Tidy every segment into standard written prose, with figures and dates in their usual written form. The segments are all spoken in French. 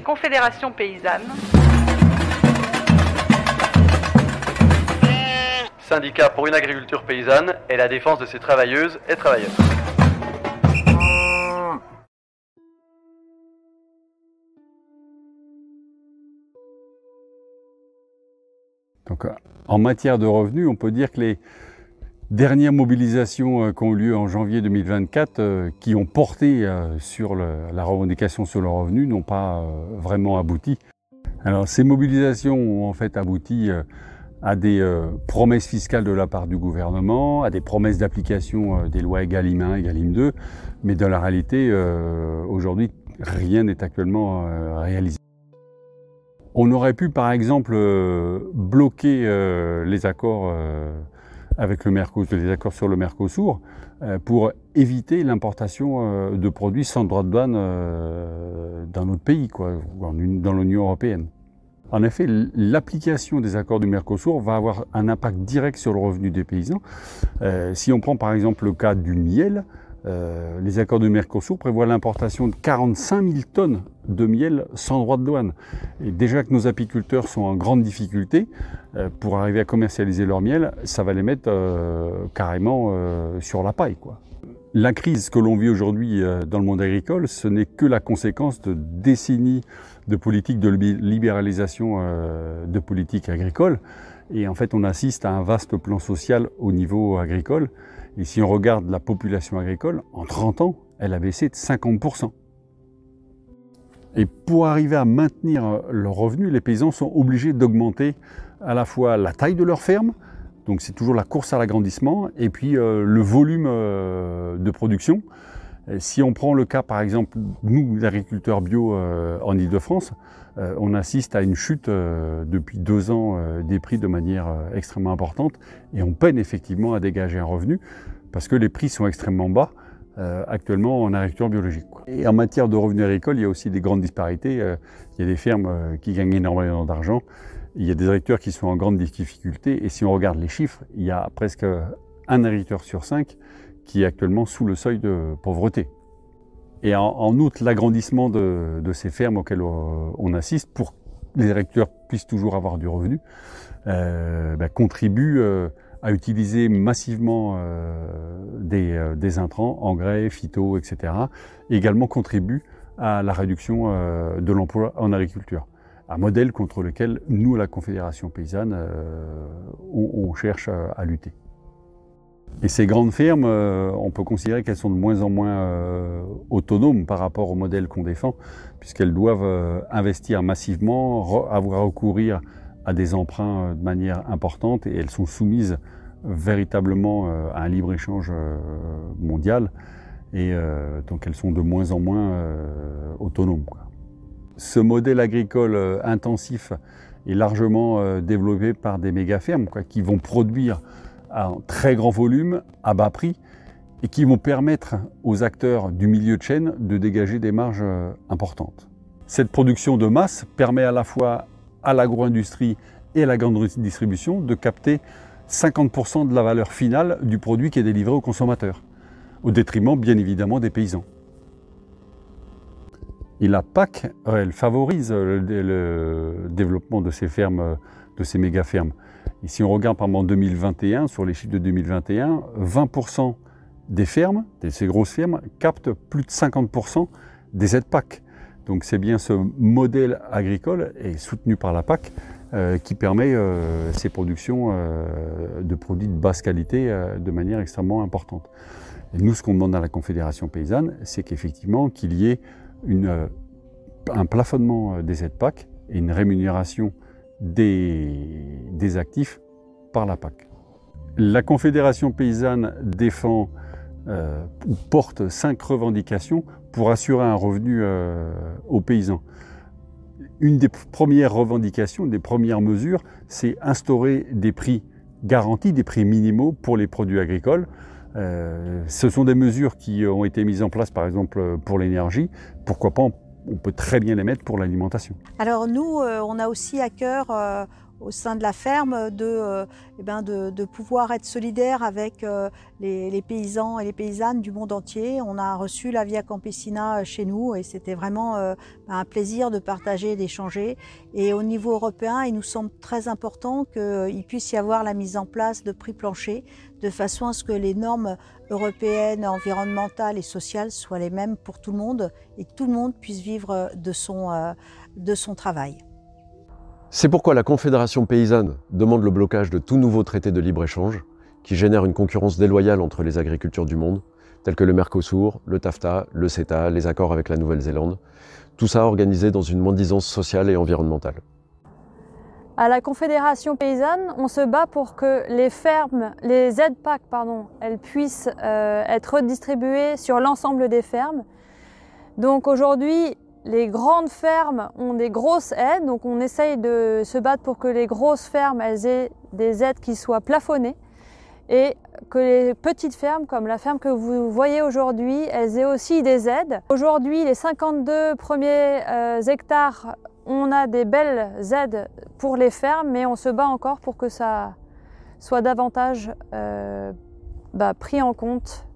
Confédération paysanne. Syndicat pour une agriculture paysanne et la défense de ses travailleuses et travailleurs. Donc, en matière de revenus, on peut dire que les dernières mobilisations qui ont eu lieu en janvier 2024, qui ont porté sur la revendication sur le revenu, n'ont pas vraiment abouti. Alors, ces mobilisations ont en fait abouti à des promesses fiscales de la part du gouvernement, à des promesses d'application des lois Egalim 1, Egalim 2, mais dans la réalité, aujourd'hui, rien n'est actuellement réalisé. On aurait pu, par exemple, bloquer les accords avec le Mercosur, les accords sur le Mercosur, pour éviter l'importation de produits sans droit de douane dans notre pays, quoi, dans l'Union européenne. En effet, l'application des accords du Mercosur va avoir un impact direct sur le revenu des paysans. Si on prend par exemple le cas du miel, les accords du Mercosur prévoient l'importation de 45 000 tonnes de miel sans droit de douane. Et déjà que nos apiculteurs sont en grande difficulté pour arriver à commercialiser leur miel, ça va les mettre carrément sur la paille, quoi. La crise que l'on vit aujourd'hui dans le monde agricole, ce n'est que la conséquence de décennies de politiques de libéralisation de politique agricole. Et en fait, on assiste à un vaste plan social au niveau agricole. Et si on regarde la population agricole, en 30 ans, elle a baissé de 50%. Et pour arriver à maintenir leurs revenus, les paysans sont obligés d'augmenter à la fois la taille de leur ferme, donc c'est toujours la course à l'agrandissement, et puis le volume de production. Si on prend le cas, par exemple, nous, les agriculteurs bio en Ile-de-France, on assiste à une chute depuis 2 ans des prix de manière extrêmement importante, et on peine effectivement à dégager un revenu, parce que les prix sont extrêmement bas actuellement en agriculture biologique, quoi. Et en matière de revenus agricoles, il y a aussi des grandes disparités. Il y a des fermes qui gagnent énormément d'argent, il y a des agriculteurs qui sont en grande difficulté, et si on regarde les chiffres, il y a presque un agriculteur sur 5 qui est actuellement sous le seuil de pauvreté. Et en outre, l'agrandissement de ces fermes auxquelles on assiste, pour que les agriculteurs puissent toujours avoir du revenu, contribue à utiliser massivement des intrants, engrais, phyto, etc. Et également contribue à la réduction de l'emploi en agriculture. Un modèle contre lequel nous, la Confédération paysanne, on cherche à lutter. Et ces grandes fermes, on peut considérer qu'elles sont de moins en moins autonomes par rapport au modèle qu'on défend, puisqu'elles doivent investir massivement, avoir recourir à des emprunts de manière importante, et elles sont soumises véritablement à un libre-échange mondial, et donc elles sont de moins en moins autonomes, quoi. Ce modèle agricole intensif est largement développé par des méga-fermes, quoi, qui vont produire à très grand volume, à bas prix, et qui vont permettre aux acteurs du milieu de chaîne de dégager des marges importantes. Cette production de masse permet à la fois à l'agro-industrie et à la grande distribution de capter 50% de la valeur finale du produit qui est délivré aux consommateurs, au détriment bien évidemment des paysans. Et la PAC, elle favorise le développement de ces fermes, de ces méga-fermes. Et si on regarde par exemple en 2021, sur les chiffres de 2021, 20% des fermes, de ces grosses fermes, captent plus de 50% des aides PAC. Donc c'est bien ce modèle agricole, et soutenu par la PAC, qui permet ces productions de produits de basse qualité de manière extrêmement importante. Et nous, ce qu'on demande à la Confédération paysanne, c'est qu'effectivement qu'il y ait un plafonnement des aides PAC et une rémunération des actifs par la PAC. La Confédération paysanne défend ou porte 5 revendications pour assurer un revenu aux paysans. Une des premières revendications, des premières mesures, c'est instaurer des prix garantis, des prix minimaux pour les produits agricoles. Ce sont des mesures qui ont été mises en place par exemple pour l'énergie. Pourquoi pas, on peut très bien les mettre pour l'alimentation. Alors nous, on a aussi à cœur au sein de la ferme de pouvoir être solidaire avec les paysans et les paysannes du monde entier. On a reçu la Via Campesina chez nous et c'était vraiment un plaisir de partager, d'échanger. Et au niveau européen, il nous semble très important qu'il puisse y avoir la mise en place de prix planchers de façon à ce que les normes européennes, environnementales et sociales soient les mêmes pour tout le monde et que tout le monde puisse vivre de son travail. C'est pourquoi la Confédération paysanne demande le blocage de tout nouveau traité de libre-échange qui génère une concurrence déloyale entre les agricultures du monde, tels que le Mercosur, le TAFTA, le CETA, les accords avec la Nouvelle-Zélande, tout ça organisé dans une mendisance sociale et environnementale. À la Confédération paysanne, on se bat pour que les aides PAC, elles puissent être redistribuées sur l'ensemble des fermes. Donc aujourd'hui, les grandes fermes ont des grosses aides, donc on essaye de se battre pour que les grosses fermes elles aient des aides qui soient plafonnées et que les petites fermes, comme la ferme que vous voyez aujourd'hui, elles aient aussi des aides. Aujourd'hui, les 52 premiers hectares, on a des belles aides pour les fermes, mais on se bat encore pour que ça soit davantage pris en compte.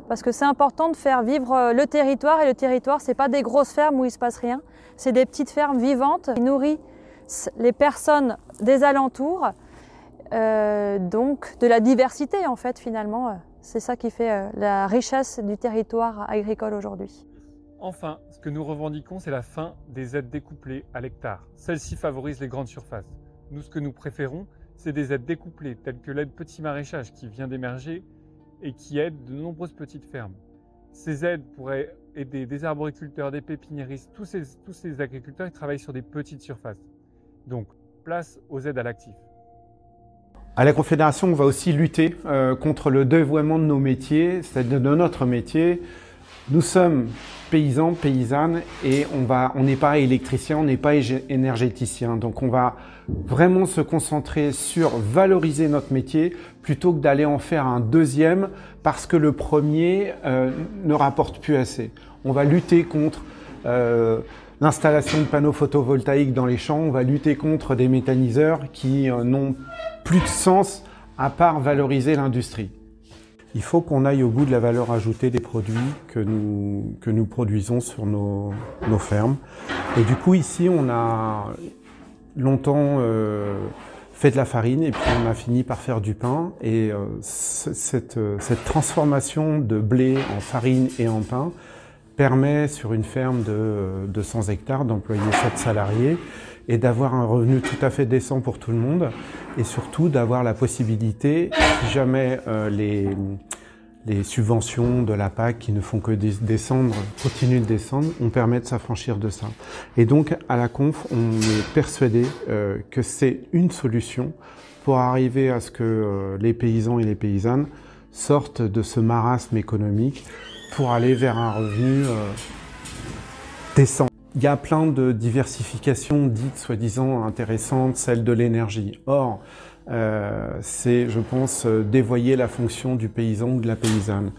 Parce que c'est important de faire vivre le territoire, et le territoire, ce n'est pas des grosses fermes où il ne se passe rien, c'est des petites fermes vivantes qui nourrissent les personnes des alentours, donc de la diversité en fait finalement. C'est ça qui fait la richesse du territoire agricole aujourd'hui. Enfin, ce que nous revendiquons, c'est la fin des aides découplées à l'hectare. Celles-ci favorisent les grandes surfaces. Nous, ce que nous préférons, c'est des aides découplées, telles que l'aide petit maraîchage qui vient d'émerger et qui aide de nombreuses petites fermes. Ces aides pourraient aider des arboriculteurs, des pépiniéristes, tous ces agriculteurs qui travaillent sur des petites surfaces. Donc, place aux aides à l'actif. À la Confédération, on va aussi lutter contre le dévoiement de nos métiers, c'est-à-dire de notre métier. Nous sommes paysans, paysannes et on n'est pas électricien, on n'est pas énergéticien. Donc on va vraiment se concentrer sur valoriser notre métier plutôt que d'aller en faire un deuxième parce que le premier ne rapporte plus assez. On va lutter contre l'installation de panneaux photovoltaïques dans les champs, on va lutter contre des méthaniseurs qui n'ont plus de sens à part valoriser l'industrie. Il faut qu'on aille au bout de la valeur ajoutée des produits que nous produisons sur nos fermes. Et du coup, ici, on a longtemps fait de la farine et puis on a fini par faire du pain. Et cette transformation de blé en farine et en pain permet, sur une ferme de 200 hectares, d'employer 7 salariés et d'avoir un revenu tout à fait décent pour tout le monde et surtout d'avoir la possibilité, si jamais les subventions de la PAC qui ne font que descendre, continuent de descendre, on permet de s'affranchir de ça. Et donc à la Conf, on est persuadé que c'est une solution pour arriver à ce que les paysans et les paysannes sortent de ce marasme économique pour aller vers un revenu décent. Il y a plein de diversifications dites soi-disant intéressantes, celle de l'énergie. Or, c'est, je pense, dévoyer la fonction du paysan ou de la paysanne.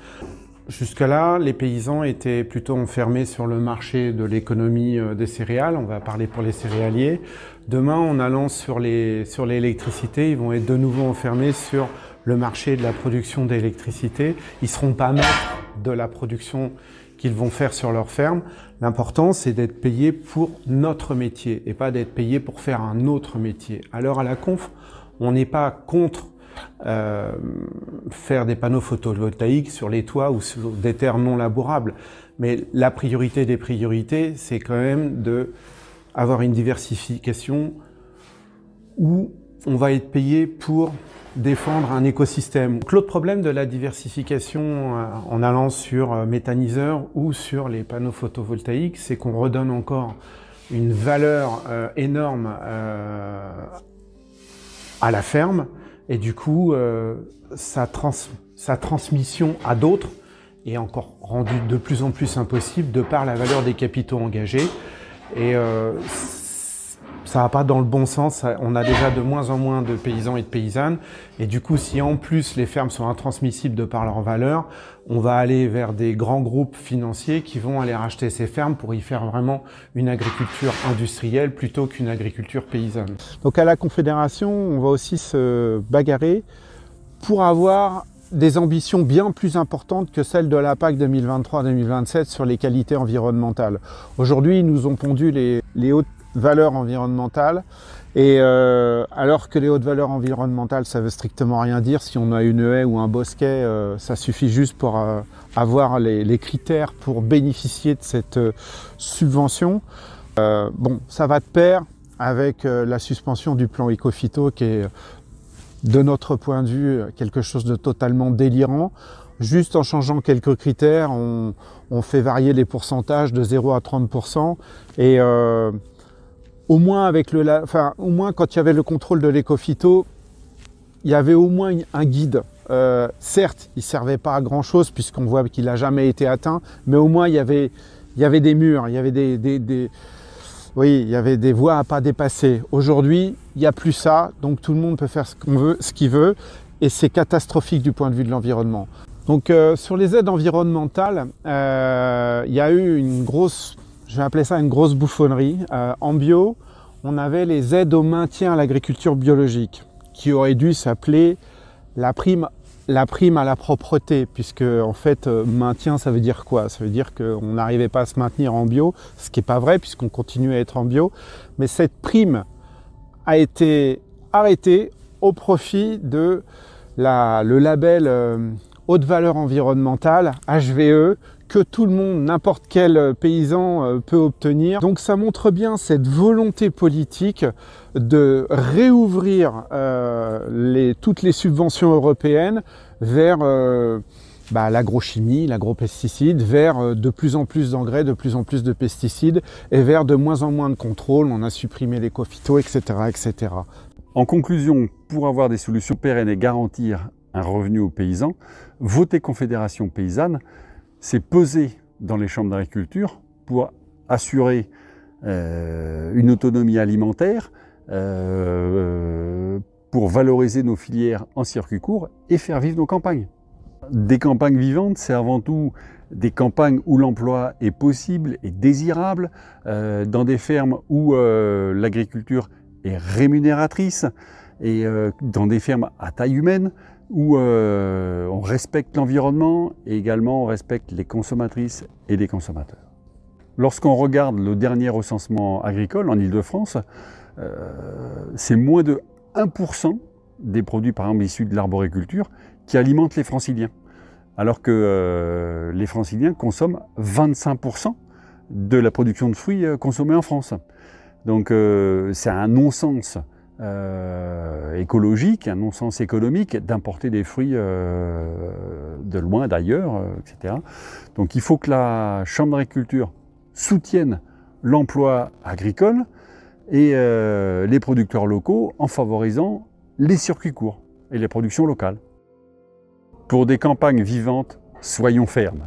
Jusque-là, les paysans étaient plutôt enfermés sur le marché de l'économie des céréales, on va parler pour les céréaliers. Demain, en allant sur l'électricité, ils vont être de nouveau enfermés sur le marché de la production d'électricité. Ils ne seront pas maîtres de la production qu'ils vont faire sur leur ferme. L'important, c'est d'être payé pour notre métier et pas d'être payé pour faire un autre métier. Alors à la Conf, on n'est pas contre faire des panneaux photovoltaïques sur les toits ou sur des terres non labourables. Mais la priorité des priorités, c'est quand même d'avoir une diversification où on va être payé pour défendre un écosystème. L'autre problème de la diversification en allant sur méthaniseurs ou sur les panneaux photovoltaïques, c'est qu'on redonne encore une valeur énorme à la ferme et du coup sa transmission à d'autres est encore rendue de plus en plus impossible de par la valeur des capitaux engagés et ça va pas dans le bon sens. On a déjà de moins en moins de paysans et de paysannes. Et du coup, si en plus les fermes sont intransmissibles de par leur valeur, on va aller vers des grands groupes financiers qui vont aller racheter ces fermes pour y faire vraiment une agriculture industrielle plutôt qu'une agriculture paysanne. Donc à la Confédération, on va aussi se bagarrer pour avoir des ambitions bien plus importantes que celles de la PAC 2023-2027 sur les qualités environnementales. Aujourd'hui, ils nous ont pondu les hautes valeurs environnementales, et alors que les hautes valeurs environnementales, ça veut strictement rien dire. Si on a une haie ou un bosquet, ça suffit juste pour avoir les critères pour bénéficier de cette subvention. Bon, ça va de pair avec la suspension du plan Écophyto qui est, de notre point de vue, quelque chose de totalement délirant. Juste en changeant quelques critères, on fait varier les pourcentages de 0 à 30%. Et au moins au moins quand il y avait le contrôle de l'Écophyto, il y avait au moins un guide. Certes, il ne servait pas à grand chose puisqu'on voit qu'il n'a jamais été atteint, mais au moins il y avait des murs, il y avait oui, il y avait des voies à pas dépasser. Aujourd'hui, il n'y a plus ça, donc tout le monde peut faire ce qu'il veut, et c'est catastrophique du point de vue de l'environnement. Donc sur les aides environnementales, il y a eu une grosse, je vais appeler ça une grosse bouffonnerie. En bio, on avait les aides au maintien à l'agriculture biologique, qui aurait dû s'appeler la prime à la propreté, puisque en fait maintien, ça veut dire quoi? Ça veut dire qu'on n'arrivait pas à se maintenir en bio, ce qui n'est pas vrai puisqu'on continue à être en bio, mais cette prime a été arrêtée au profit de le label haute valeur environnementale, HVE, que tout le monde, n'importe quel paysan peut obtenir. Donc ça montre bien cette volonté politique de réouvrir toutes les subventions européennes vers l'agrochimie, l'agropesticide, vers de plus en plus d'engrais, de plus en plus de pesticides et vers de moins en moins de contrôle. On a supprimé l'Écophyto, etc., etc. En conclusion, pour avoir des solutions pérennes et garantir un revenu aux paysans, voter Confédération paysanne, c'est peser dans les chambres d'agriculture pour assurer une autonomie alimentaire, pour valoriser nos filières en circuit court et faire vivre nos campagnes. Des campagnes vivantes, c'est avant tout des campagnes où l'emploi est possible et désirable, dans des fermes où l'agriculture est rémunératrice et dans des fermes à taille humaine, où on respecte l'environnement et également on respecte les consommatrices et les consommateurs. Lorsqu'on regarde le dernier recensement agricole en Île-de-France, c'est moins de 1% des produits par exemple issus de l'arboriculture qui alimentent les franciliens, alors que les franciliens consomment 25% de la production de fruits consommée en France. Donc c'est un non-sens écologique, un non-sens économique d'importer des fruits de loin d'ailleurs, etc. Donc il faut que la Chambre d'agriculture soutienne l'emploi agricole et les producteurs locaux en favorisant les circuits courts et les productions locales. Pour des campagnes vivantes, soyons fermes.